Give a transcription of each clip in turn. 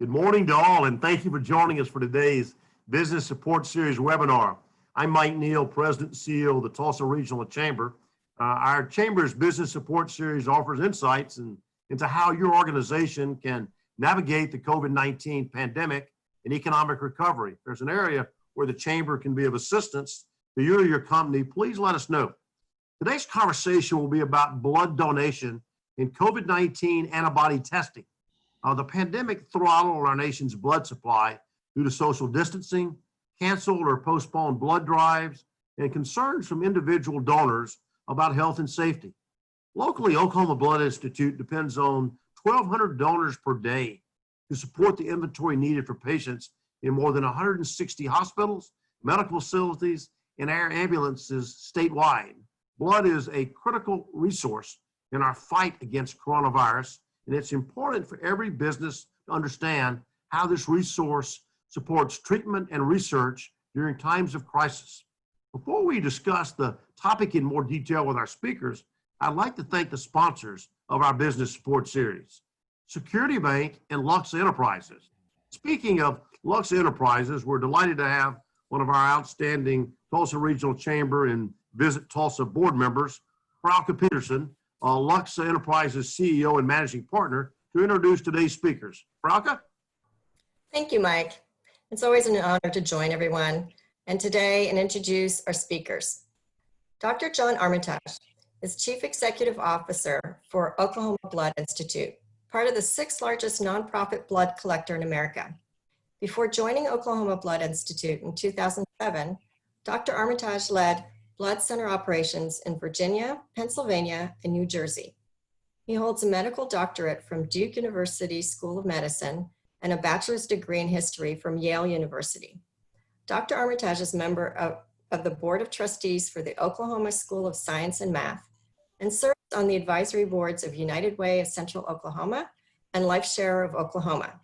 Good morning to all, and thank you for joining us for today's Business Support Series webinar. I'm Mike Neal, President and CEO of the Tulsa Regional Chamber. Our Chamber's Business Support Series offers insights into how your organization can navigate the COVID-19 pandemic and economic recovery. If there's an area where the Chamber can be of assistance to you or your company, please let us know. Today's conversation will be about blood donation and COVID-19 antibody testing. The pandemic throttled our nation's blood supply due to social distancing, canceled or postponed blood drives, and concerns from individual donors about health and safety. Locally, Oklahoma Blood Institute depends on 1,200 donors per day to support the inventory needed for patients in more than 160 hospitals, medical facilities, and air ambulances statewide. Blood is a critical resource in our fight against coronavirus, and it's important for every business to understand how this resource supports treatment and research during times of crisis. Before we discuss the topic in more detail with our speakers, I'd like to thank the sponsors of our Business Support Series, Security Bank and Lux Enterprises. Speaking of Lux Enterprises, we're delighted to have one of our outstanding Tulsa Regional Chamber and Visit Tulsa board members, Frauke Peterson, Lux Enterprises CEO and Managing Partner, to introduce today's speakers. Frauke? Thank you, Mike. It's always an honor to join everyone and introduce our speakers. Dr. John Armitage is Chief Executive Officer for Oklahoma Blood Institute, part of the 6th largest nonprofit blood collector in America. Before joining Oklahoma Blood Institute in 2007, Dr. Armitage led blood center operations in Virginia, Pennsylvania, and New Jersey. He holds a medical doctorate from Duke University School of Medicine and a bachelor's degree in history from Yale University. Dr. Armitage is member of the Board of Trustees for the Oklahoma School of Science and Math and serves on the advisory boards of United Way of Central Oklahoma and LifeShare of Oklahoma.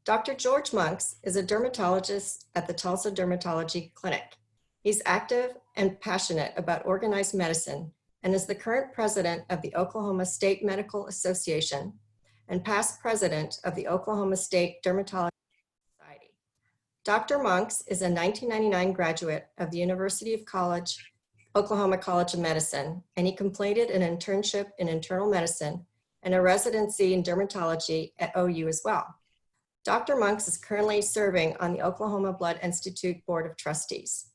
Dr. George Monks is a dermatologist at the Tulsa Dermatology Clinic. He's active and passionate about organized medicine and is the current president of the Oklahoma State Medical Association and past president of the Oklahoma State Dermatology Society. Dr. Monks is a 1999 graduate of the University of Oklahoma College of Medicine, and he completed an internship in internal medicine and a residency in dermatology at OU as well. Dr. Monks is currently serving on the Oklahoma Blood Institute Board of Trustees.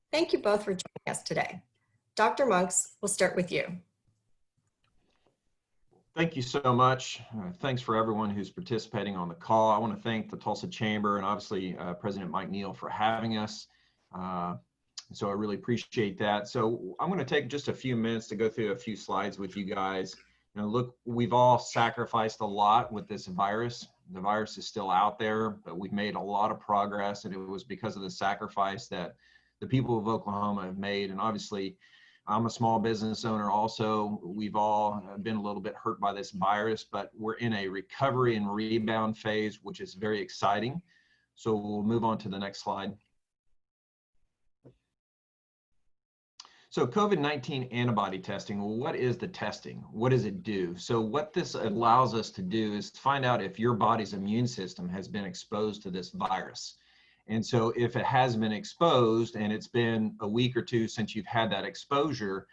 Thank you both for joining us today. Dr. Monks, we'll start with you. Thank you so much. Thanks for everyone who's participating on the call. I want to thank the Tulsa Chamber and obviously President Mike Neal for having us. So I really appreciate that. So I'm going to take just a few minutes to go through a few slides with you guys. You know, look, we've all sacrificed a lot with this virus. The virus is still out there, but we've made a lot of progress, and it was because of the sacrifice that the people of Oklahoma have made. And obviously, I'm a small business owner also. We've all been a little bit hurt by this virus, but we're in a recovery and rebound phase, which is very exciting. So we'll move on to the next slide. So COVID-19 antibody testing, well, what is the testing? What does it do? So what this allows us to do is to find out if your body's immune system has been exposed to this virus. And so if it has been exposed and it's been a week or two since you've had that exposure,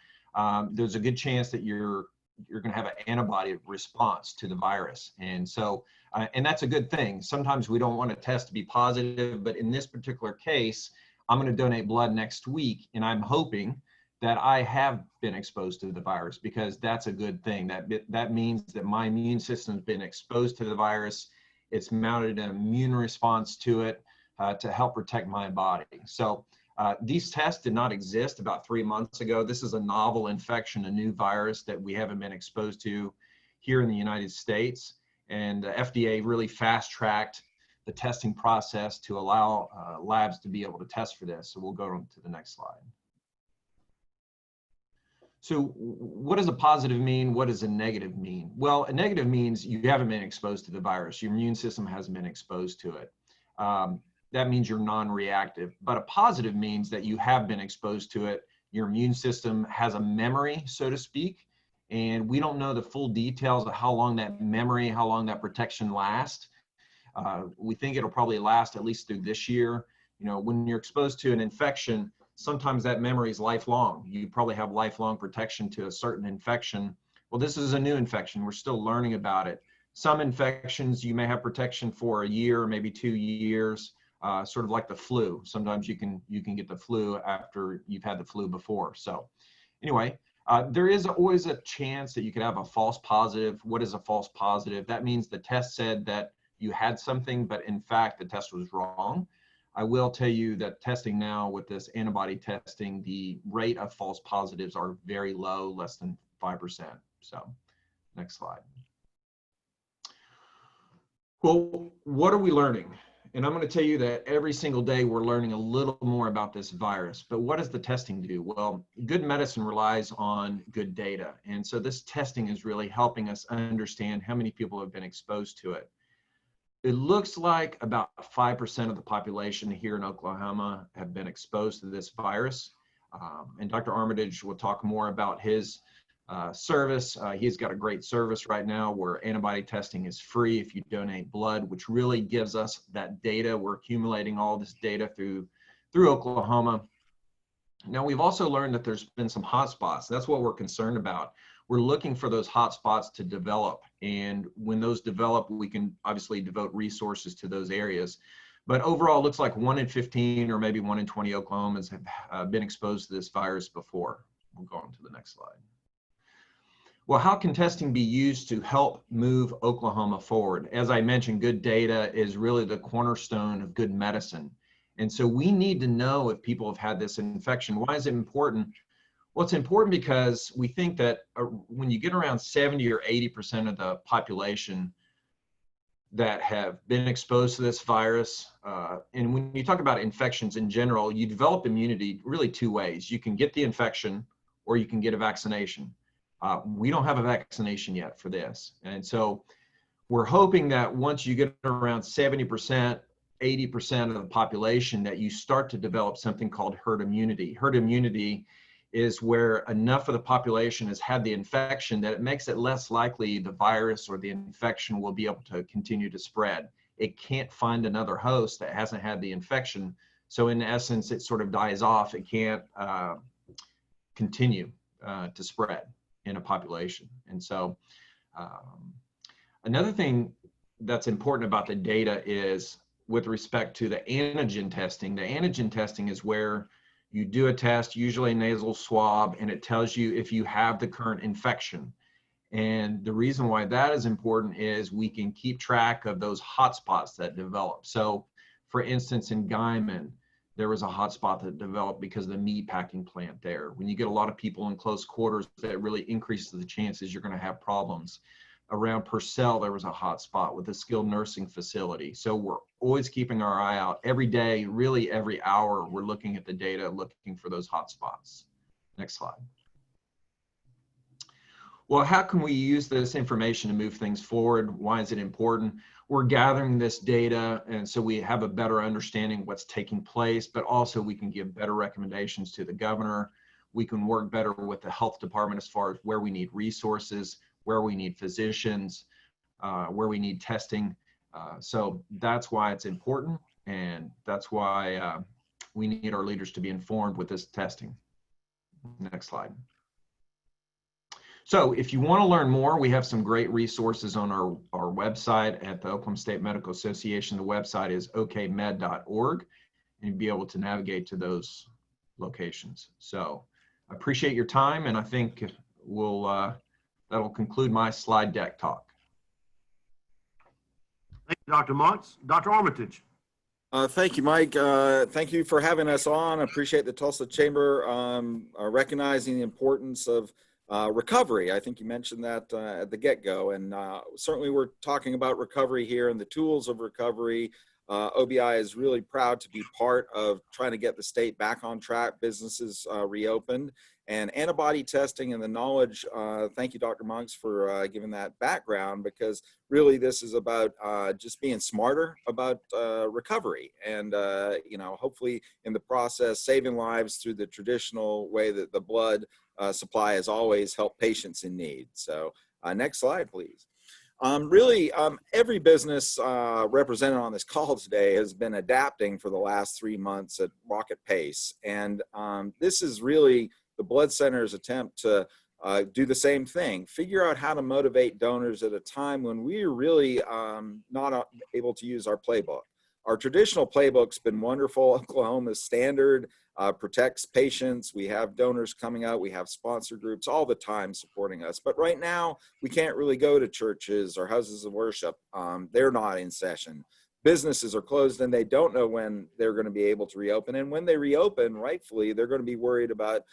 there's a good chance that you're going to have an antibody response to the virus. And so, and that's a good thing. Sometimes we don't want a test to be positive, but in this particular case, I'm going to donate blood next week, and I'm hoping that I have been exposed to the virus, because that's a good thing. That means that my immune system's been exposed to the virus. It's mounted an immune response to it. To help protect my body. So these tests did not exist about 3 months ago. This is a novel infection, a new virus that we haven't been exposed to here in the United States. And the FDA really fast-tracked the testing process to allow labs to be able to test for this. So we'll go on to the next slide. So what does a positive mean? What does a negative mean? Well, a negative means you haven't been exposed to the virus. Your immune system hasn't been exposed to it. That means you're non-reactive. But a positive means that you have been exposed to it. Your immune system has a memory, so to speak, and we don't know the full details of how long that memory, how long that protection lasts. We think it'll probably last at least through this year. You know, when you're exposed to an infection, sometimes that memory is lifelong. You probably have lifelong protection to a certain infection. Well, this is a new infection. We're still learning about it. Some infections you may have protection for a year, maybe 2 years, sort of like the flu. Sometimes you can get the flu after you've had the flu before. So anyway, there is always a chance that you could have a false positive. What is a false positive? That means the test said that you had something, but in fact, the test was wrong. I will tell you that testing now with this antibody testing, the rate of false positives are very low, less than 5%. So next slide. Well, what are we learning? And I'm going to tell you that every single day we're learning a little more about this virus. But what does the testing do? Well, good medicine relies on good data. And so this testing is really helping us understand how many people have been exposed to it. It looks like about 5% of the population here in Oklahoma have been exposed to this virus. And Dr. Armitage will talk more about his service. He's got a great service right now where antibody testing is free if you donate blood, which really gives us that data. We're accumulating all this data through Oklahoma. Now, we've also learned that there's been some hotspots. That's what we're concerned about. We're looking for those hotspots to develop. And when those develop, we can obviously devote resources to those areas. But overall, it looks like 1 in 15 or maybe 1 in 20 Oklahomans have been exposed to this virus before. We'll go on to the next slide. Well, how can testing be used to help move Oklahoma forward? As I mentioned, good data is really the cornerstone of good medicine. And so we need to know if people have had this infection. Why is it important? Well, it's important because we think that when you get around 70 or 80% of the population that have been exposed to this virus, and when you talk about infections in general, you develop immunity really 2 ways. You can get the infection or you can get a vaccination. We don't have a vaccination yet for this. And so we're hoping that once you get around 70%, 80% of the population, that you start to develop something called herd immunity. Herd immunity is where enough of the population has had the infection that it makes it less likely the virus or the infection will be able to continue to spread. It can't find another host that hasn't had the infection. So in essence, it sort of dies off. It can't continue to spread in a population. And so another thing that's important about the data is with respect to the antigen testing. The antigen testing is where you do a test, usually a nasal swab, and it tells you if you have the current infection. And the reason why that is important is we can keep track of those hotspots that develop. So for instance, in Guyman, there was a hotspot that developed because of the meat packing plant there. When you get a lot of people in close quarters, that really increases the chances you're going to have problems. Around Purcell, there was a hotspot with a skilled nursing facility. So we're always keeping our eye out every day, really every hour, we're looking at the data, looking for those hotspots. Next slide. Well, how can we use this information to move things forward? Why is it important? We're gathering this data, and so we have a better understanding of what's taking place, but also we can give better recommendations to the governor. We can work better with the health department as far as where we need resources, where we need physicians, where we need testing. So that's why it's important, and that's why we need our leaders to be informed with this testing. Next slide. So if you want to learn more, we have some great resources on our website at the Oklahoma State Medical Association. The website is okmed.org, and you'll be able to navigate to those locations. So I appreciate your time, and I think that'll conclude my slide deck talk. Thank you, Dr. Montz. Dr. Armitage. Thank you, Mike. Thank you for having us on. I appreciate the Tulsa Chamber recognizing the importance of recovery. I think you mentioned that at the get-go, and certainly we're talking about recovery here and the tools of recovery. OBI is really proud to be part of trying to get the state back on track, businesses reopened, and antibody testing and the knowledge. Thank you, Dr. Monks, for giving that background, because really this is about just being smarter about recovery and, you know, hopefully in the process, saving lives through the traditional way that the blood supply has always helped patients in need. So next slide, please. Every business represented on this call today has been adapting for the last 3 months at rocket pace. And this is really the Blood Center's attempt to do the same thing, figure out how to motivate donors at a time when we're really not able to use our playbook. Our traditional playbook's been wonderful. Oklahoma's standard protects patients. We have donors coming out. We have sponsor groups all the time supporting us. But right now, we can't really go to churches or houses of worship. They're not in session. Businesses are closed and they don't know when they're going to be able to reopen. And when they reopen, rightfully, they're going to be worried about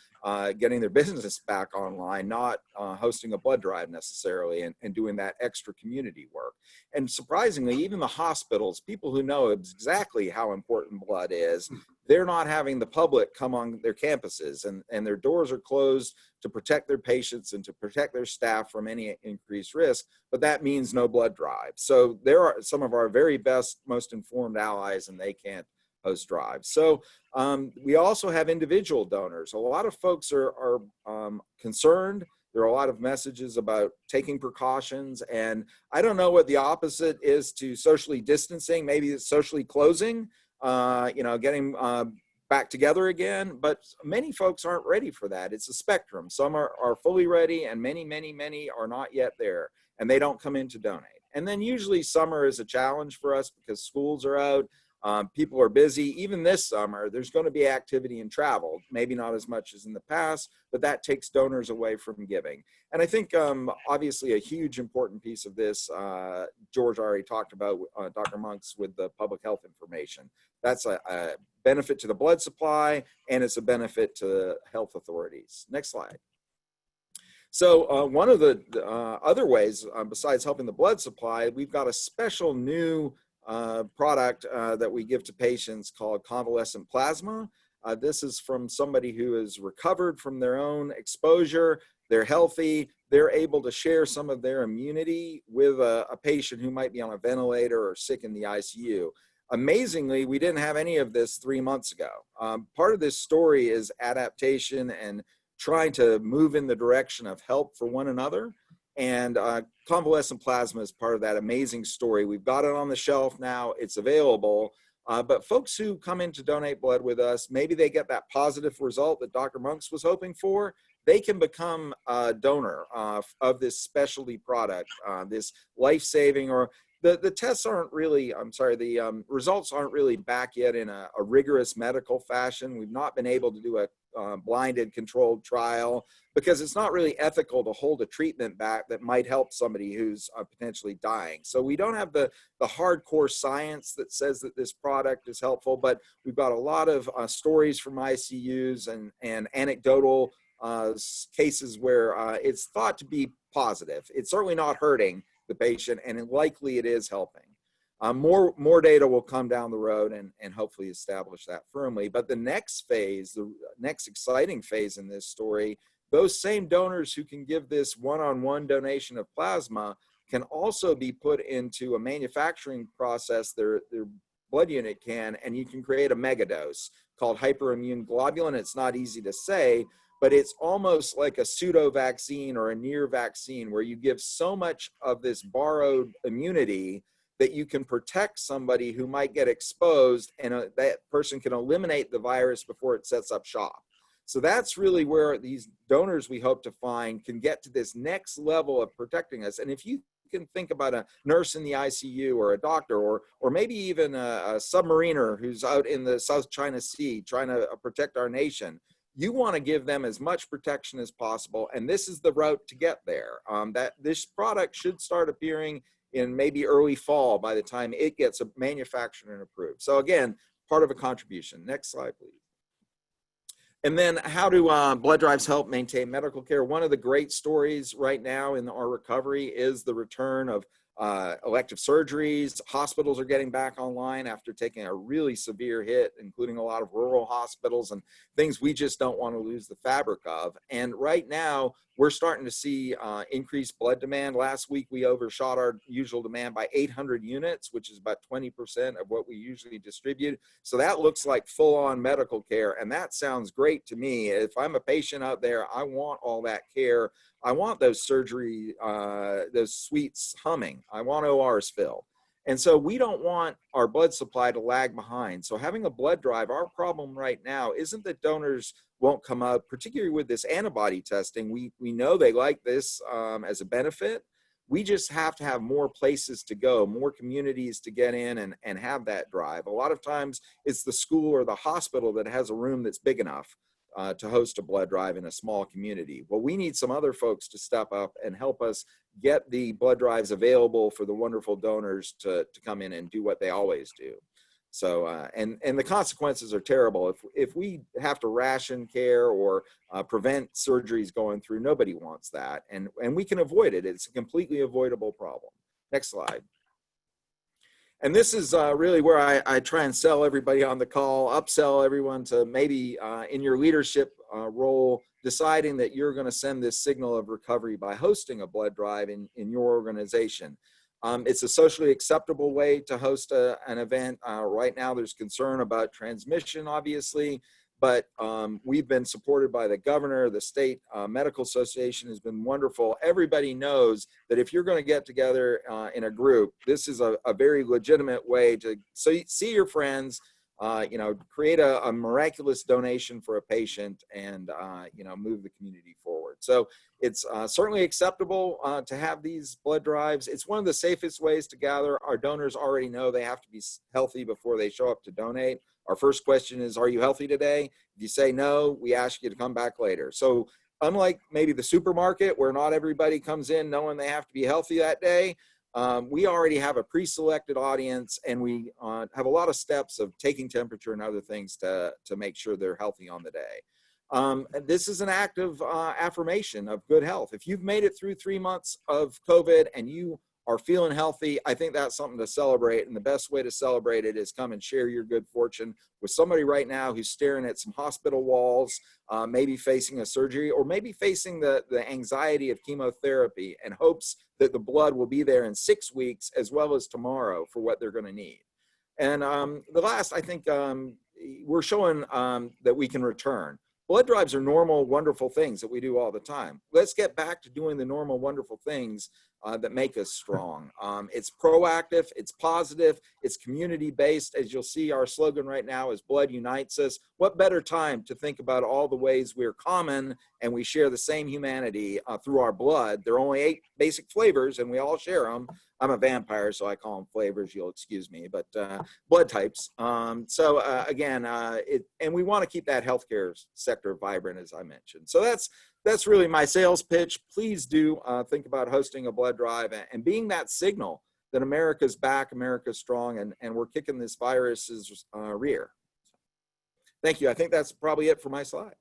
getting their business back online, not hosting a blood drive necessarily and doing that extra community work. And surprisingly, even the hospitals, people who know exactly how important blood is, they're not having the public come on their campuses, and their doors are closed to protect their patients and to protect their staff from any increased risk, but that means no blood drive. So there are some of our very best, most informed allies, and they can't host drives. So we also have individual donors. A lot of folks are concerned. There are a lot of messages about taking precautions, and I don't know what the opposite is to socially distancing. Maybe it's socially closing, getting back together again, but many folks aren't ready for that. It's a spectrum. Some are fully ready, and many are not yet there, and they don't come in to donate. And then usually summer is a challenge for us because schools are out. People are busy. Even this summer, there's going to be activity and travel, maybe not as much as in the past, but that takes donors away from giving. And I think obviously a huge important piece of this, George already talked about, Dr. Monks, with the public health information. That's a benefit to the blood supply, and it's a benefit to health authorities. Next slide. So one of the other ways, besides helping the blood supply, we've got a special new product that we give to patients called Convalescent Plasma. This is from somebody who has recovered from their own exposure. They're healthy. They're able to share some of their immunity with a patient who might be on a ventilator or sick in the ICU. Amazingly, we didn't have any of this 3 months ago. Part of this story is adaptation and trying to move in the direction of help for one another. And convalescent plasma is part of that amazing story. We've got it on the shelf now. It's available. But folks who come in to donate blood with us, maybe they get that positive result that Dr. Monks was hoping for. They can become a donor of this specialty product, this life-saving, or the tests aren't really, the results aren't really back yet in a rigorous medical fashion. We've not been able to do a blinded controlled trial because it's not really ethical to hold a treatment back that might help somebody who's potentially dying. So we don't have the hardcore science that says that this product is helpful, but we've got a lot of stories from ICUs and anecdotal cases where it's thought to be positive. It's certainly not hurting the patient, and likely it is helping. More data will come down the road and hopefully establish that firmly. But the next phase, the next exciting phase in this story, those same donors who can give this one-on-one donation of plasma can also be put into a manufacturing process, their blood unit can, and you can create a megadose called hyperimmune globulin. It's not easy to say, but it's almost like a pseudo vaccine or a near vaccine where you give so much of this borrowed immunity that you can protect somebody who might get exposed, and that person can eliminate the virus before it sets up shop. So that's really where these donors we hope to find can get to this next level of protecting us. And if you can think about a nurse in the ICU or a doctor or maybe even a submariner who's out in the South China Sea trying to protect our nation, you want to give them as much protection as possible. And this is the route to get there. That this product should start appearing in maybe early fall by the time it gets manufactured and approved. So again, part of a contribution. Next slide, please. And then how do blood drives help maintain medical care? One of the great stories right now in our recovery is the return of elective surgeries. Hospitals are getting back online after taking a really severe hit, including a lot of rural hospitals and things we just don't want to lose the fabric of. And right now, we're starting to see increased blood demand. Last week, we overshot our usual demand by 800 units, which is about 20% of what we usually distribute. So that looks like full-on medical care, and that sounds great to me. If I'm a patient out there, I want all that care. I want those surgery, those suites humming. I want ORs filled. And so we don't want our blood supply to lag behind. So having a blood drive, our problem right now isn't that donors won't come out, particularly with this antibody testing. We know they like this as a benefit. We just have to have more places to go, more communities to get in and have that drive. A lot of times it's the school or the hospital that has a room that's big enough to host a blood drive in a small community. Well, we need some other folks to step up and help us get the blood drives available for the wonderful donors to come in and do what they always do. So, and the consequences are terrible. If we have to ration care or prevent surgeries going through, nobody wants that. And we can avoid it. It's a completely avoidable problem. Next slide. And this is really where I try and sell everybody on the call, upsell everyone to maybe in your leadership role, deciding that you're going to send this signal of recovery by hosting a blood drive in your organization. It's a socially acceptable way to host an event. Right now, there's concern about transmission, obviously, but we've been supported by the governor. The state medical association has been wonderful. Everybody knows that if you're going to get together in a group, this is a very legitimate way to see your friends, create a miraculous donation for a patient and, move the community forward. So it's certainly acceptable to have these blood drives. It's one of the safest ways to gather. Our donors already know they have to be healthy before they show up to donate. Our first question is, are you healthy today? If you say no, we ask you to come back later. So unlike maybe the supermarket where not everybody comes in knowing they have to be healthy that day, we already have a pre-selected audience, and we have a lot of steps of taking temperature and other things to make sure they're healthy on the day. This is an act of affirmation of good health. If you've made it through 3 months of COVID and you are feeling healthy, I think that's something to celebrate. And the best way to celebrate it is come and share your good fortune with somebody right now who's staring at some hospital walls, maybe facing a surgery, or maybe facing the anxiety of chemotherapy and hopes that the blood will be there in 6 weeks as well as tomorrow for what they're going to need. And the last, I think we're showing that we can return. Blood drives are normal, wonderful things that we do all the time. Let's get back to doing the normal, wonderful things that make us strong. It's proactive, it's positive, it's community-based. As you'll see, our slogan right now is Blood Unites Us. What better time to think about all the ways we're common and we share the same humanity through our blood. There are only 8 basic flavors and we all share them. I'm a vampire, so I call them flavors, you'll excuse me, but blood types. Again, and we want to keep that healthcare sector vibrant, as I mentioned. So that's really my sales pitch. Please do think about hosting a blood drive and being that signal that America's back, America's strong, and we're kicking this virus's rear. Thank you. I think that's probably it for my slides.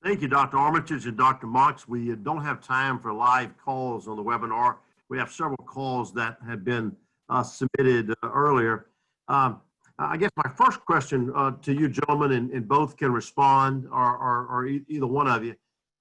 Thank you, Dr. Armitage and Dr. Mox. We don't have time for live calls on the webinar. We have several calls that have been submitted earlier. I guess my first question to you gentlemen, and both can respond, or either one of you,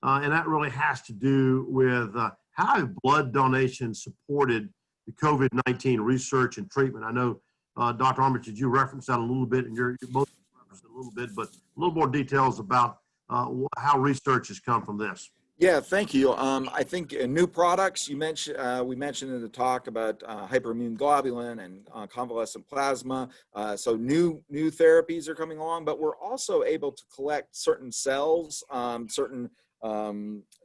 and that really has to do with how have blood donations supported the COVID-19 research and treatment? I know, Dr. Armitage, you referenced that a little bit, and you're both referenced it a little bit, but a little more details about how research has come from this. Yeah, thank you. I think new products, we mentioned in the talk about hyperimmune globulin and convalescent plasma. So new therapies are coming along, but we're also able to collect certain cells, certain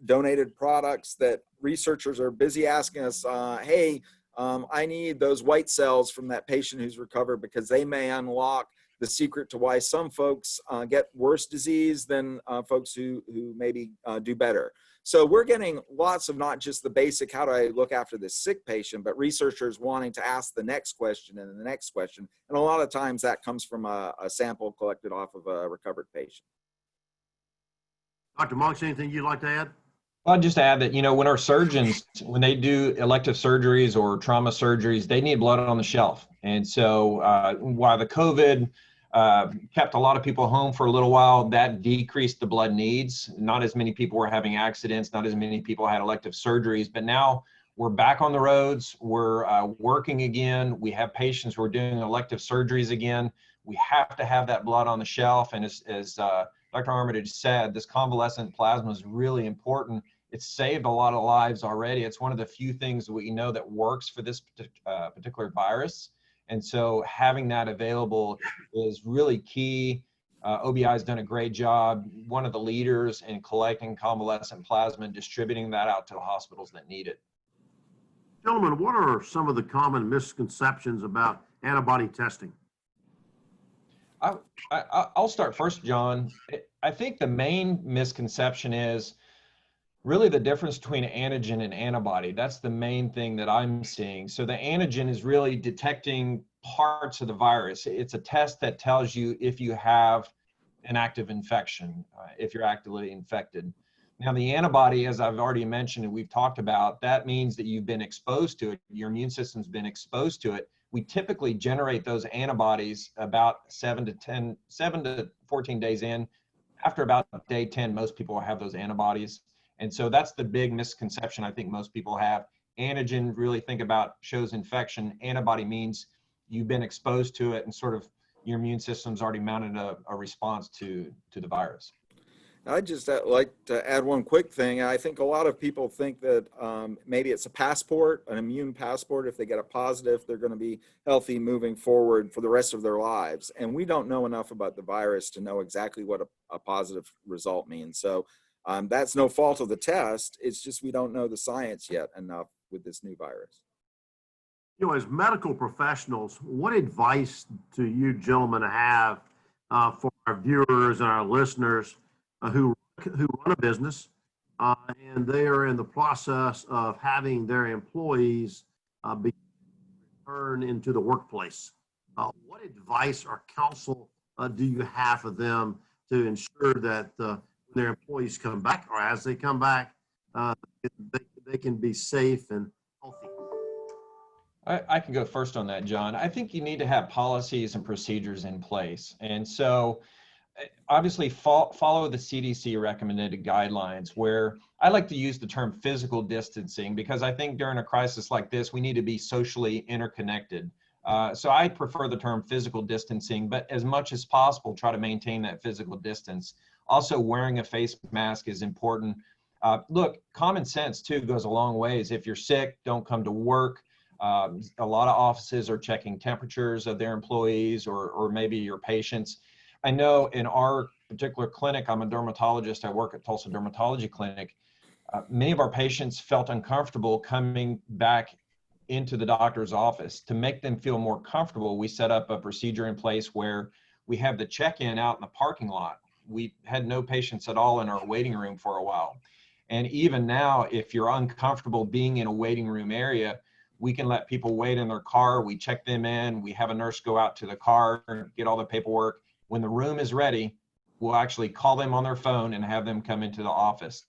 donated products that researchers are busy asking us, hey, I need those white cells from that patient who's recovered because they may unlock the secret to why some folks get worse disease than folks who maybe do better. So we're getting lots of not just the basic, how do I look after this sick patient, but researchers wanting to ask the next question and the next question. And a lot of times that comes from a sample collected off of a recovered patient. Dr. Monks, anything you'd like to add? I'll just add that, when our surgeons, when they do elective surgeries or trauma surgeries, they need blood on the shelf. And so while the COVID kept a lot of people home for a little while, that decreased the blood needs. Not as many people were having accidents, not as many people had elective surgeries, but now we're back on the roads, we're working again, we have patients who are doing elective surgeries again. We have to have that blood on the shelf. And as Dr. Armitage said, this convalescent plasma is really important. It's saved a lot of lives already. It's one of the few things that we know that works for this particular virus. And so having that available is really key. OBI has done a great job, one of the leaders in collecting convalescent plasma and distributing that out to the hospitals that need it. Gentlemen, what are some of the common misconceptions about antibody testing? I'll start first, John. I think the main misconception is really the difference between antigen and antibody. That's the main thing that I'm seeing. So the antigen is really detecting parts of the virus. It's a test that tells you if you have an active infection, if you're actively infected. Now the antibody, as I've already mentioned and we've talked about, that means that you've been exposed to it, your immune system's been exposed to it. We typically generate those antibodies about 7 to 14 days in. After about day 10, most people have those antibodies. And so that's the big misconception I think most people have. Antigen, really think about, shows infection. Antibody means you've been exposed to it and sort of your immune system's already mounted a response to the virus. I'd just like to add one quick thing. I think a lot of people think that maybe it's a passport, an immune passport. If they get a positive, they're going to be healthy moving forward for the rest of their lives. And we don't know enough about the virus to know exactly what a positive result means. So that's no fault of the test. It's just we don't know the science yet enough with this new virus. As medical professionals, what advice do you gentlemen have for our viewers and our listeners who run a business and they are in the process of having their employees be returned into the workplace? What advice or counsel do you have for them to ensure that when their employees come back or as they come back, they can be safe and healthy? I can go first on that, John. I think you need to have policies and procedures in place. And so obviously follow the CDC recommended guidelines, where I like to use the term physical distancing because I think during a crisis like this, we need to be socially interconnected. So I prefer the term physical distancing, but as much as possible, try to maintain that physical distance. Also, wearing a face mask is important. Look, common sense too goes a long ways. If you're sick, don't come to work. A lot of offices are checking temperatures of their employees or maybe your patients. I know in our particular clinic, I'm a dermatologist, I work at Tulsa Dermatology Clinic. Many of our patients felt uncomfortable coming back into the doctor's office. To make them feel more comfortable, we set up a procedure in place where we have the check-in out in the parking lot. We had no patients at all in our waiting room for a while. And even now, if you're uncomfortable being in a waiting room area, we can let people wait in their car. We check them in. We have a nurse go out to the car and get all the paperwork. When the room is ready, we'll actually call them on their phone and have them come into the office.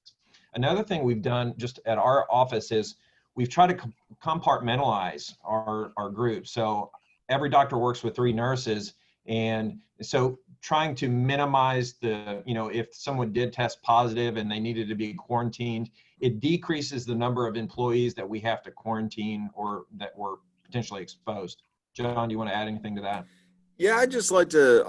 Another thing we've done just at our office is we've tried to compartmentalize our group. So every doctor works with 3 nurses. And so trying to minimize if someone did test positive and they needed to be quarantined, it decreases the number of employees that we have to quarantine or that were potentially exposed. John, do you want to add anything to that? Yeah, I'd just like to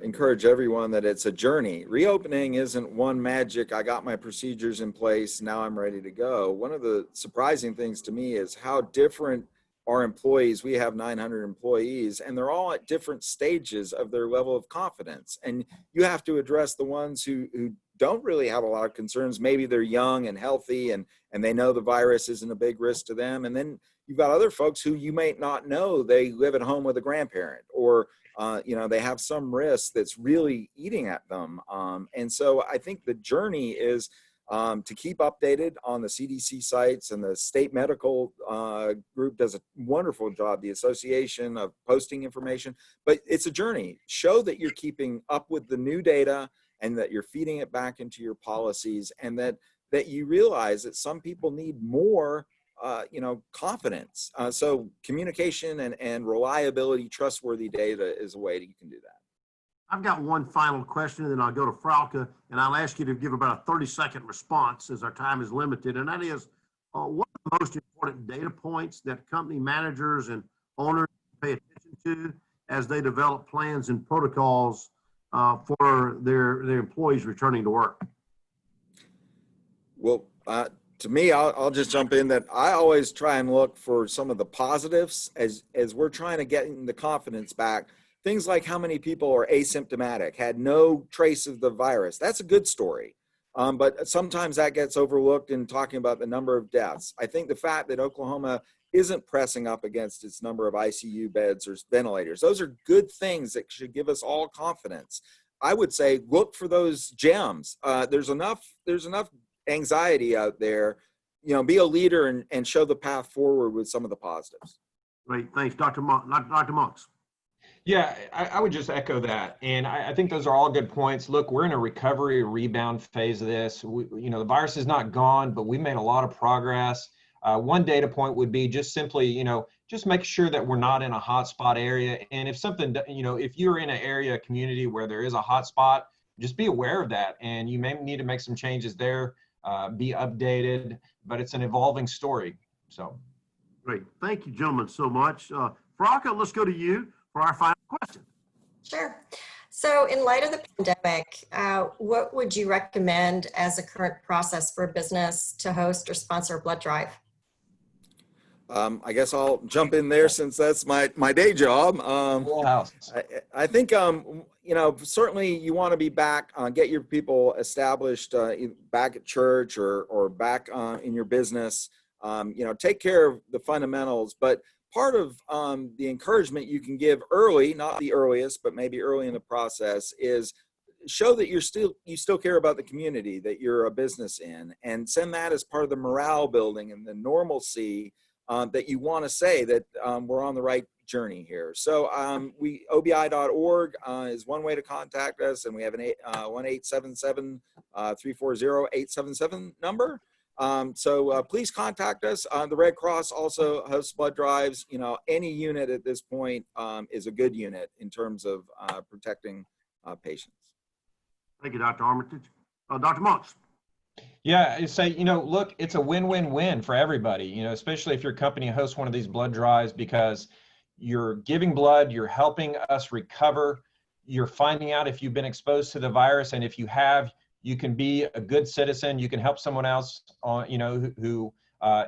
encourage everyone that it's a journey. Reopening isn't one magic, I got my procedures in place, now I'm ready to go. One of the surprising things to me is how different our employees, we have 900 employees, and they're all at different stages of their level of confidence. And you have to address the ones who don't really have a lot of concerns. Maybe they're young and healthy and they know the virus isn't a big risk to them. And then you've got other folks who you may not know, they live at home with a grandparent or they have some risk that's really eating at them. And so I think the journey is to keep updated on the CDC sites, and the state medical group does a wonderful job, the association, of posting information. But it's a journey. Show that you're keeping up with the new data and that you're feeding it back into your policies, and that that you realize that some people need more, confidence. So communication and reliability, trustworthy data is a way that you can do that. I've got one final question, and then I'll go to Frauke, and I'll ask you to give about a 30-second response as our time is limited. And that is, what are the most important data points that company managers and owners pay attention to as they develop plans and protocols for their employees returning to work? Well, to me, I'll just jump in that I always try and look for some of the positives as we're trying to get the confidence back. Things like how many people are asymptomatic, had no trace of the virus. That's a good story. But sometimes that gets overlooked in talking about the number of deaths. I think the fact that Oklahoma isn't pressing up against its number of ICU beds or ventilators, those are good things that should give us all confidence. I would say look for those gems. There's enough anxiety out there. Be a leader and show the path forward with some of the positives. Great, thanks, Dr. Monks. Yeah, I would just echo that. And I think those are all good points. Look, we're in a recovery rebound phase of this. The virus is not gone, but we made a lot of progress. One data point would be just simply, just make sure that we're not in a hotspot area. And if something, if you're in an area, community where there is a hotspot, just be aware of that. And you may need to make some changes there, be updated, but it's an evolving story. So. Great. Thank you, gentlemen, so much. Frauke, let's go to you for our final question. Sure. So in light of the pandemic, what would you recommend as a current process for a business to host or sponsor a blood drive? I guess I'll jump in there since that's my day job. I think, certainly you want to be back, get your people established back at church or back in your business. Take care of the fundamentals, but part of the encouragement you can give early, not the earliest, but maybe early in the process, is show that you still care about the community that you're a business in, and send that as part of the morale building and the normalcy that you want to say that we're on the right journey here. So obi.org is one way to contact us, and we have an 1-877-340-877 number. So please contact us. The Red Cross also hosts blood drives. Any unit at this point is a good unit in terms of protecting patients. Thank you, Dr. Armitage. Dr. Monks. Yeah, say, look, it's a win-win-win for everybody, especially if your company hosts one of these blood drives, because you're giving blood, you're helping us recover, you're finding out if you've been exposed to the virus, and if you have, you can be a good citizen. You can help someone else, who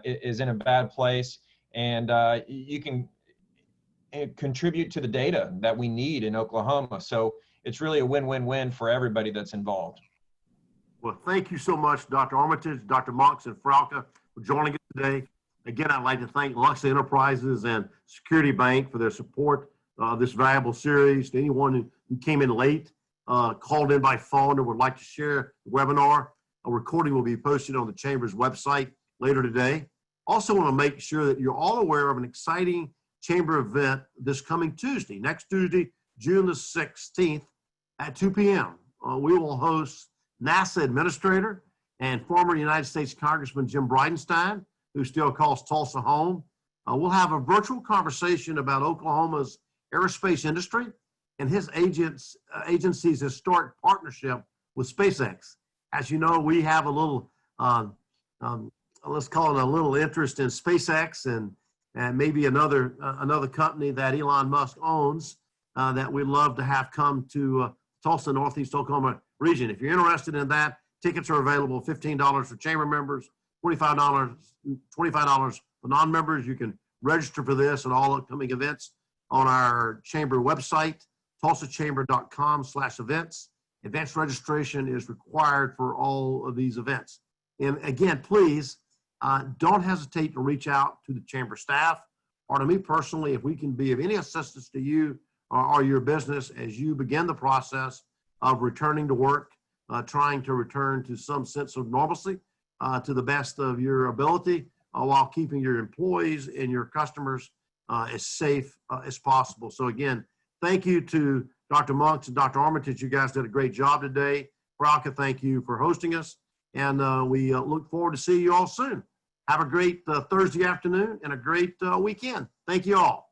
is in a bad place, and you can contribute to the data that we need in Oklahoma. So it's really a win-win-win for everybody that's involved. Well, thank you so much, Dr. Armitage, Dr. Monks, and Frauke for joining us today. Again, I'd like to thank Luxa Enterprises and Security Bank for their support of this valuable series. To anyone who came in late, called in by phone, or would like to share the webinar, a recording will be posted on the Chamber's website later today. Also want to make sure that you're all aware of an exciting Chamber event this coming Tuesday, next Tuesday, June the 16th at 2 p.m. We will host NASA Administrator and former United States Congressman Jim Bridenstine, who still calls Tulsa home. We'll have a virtual conversation about Oklahoma's aerospace industry and his agency's historic partnership with SpaceX. As you know, we have a little, let's call it a little interest in SpaceX and maybe another company that Elon Musk owns that we'd love to have come to Tulsa, Northeast Oklahoma region. If you're interested in that, tickets are available, $15 for chamber members, $25 for non-members. You can register for this and all upcoming events on our chamber website, tulsachamber.com/events. Advanced registration is required for all of these events. And again, please don't hesitate to reach out to the chamber staff or to me personally if we can be of any assistance to you or your business as you begin the process of returning to work, trying to return to some sense of normalcy to the best of your ability while keeping your employees and your customers as safe as possible. So again, thank you to Dr. Monks and Dr. Armitage. You guys did a great job today. Frauke, thank you for hosting us. And we look forward to seeing you all soon. Have a great Thursday afternoon and a great weekend. Thank you all.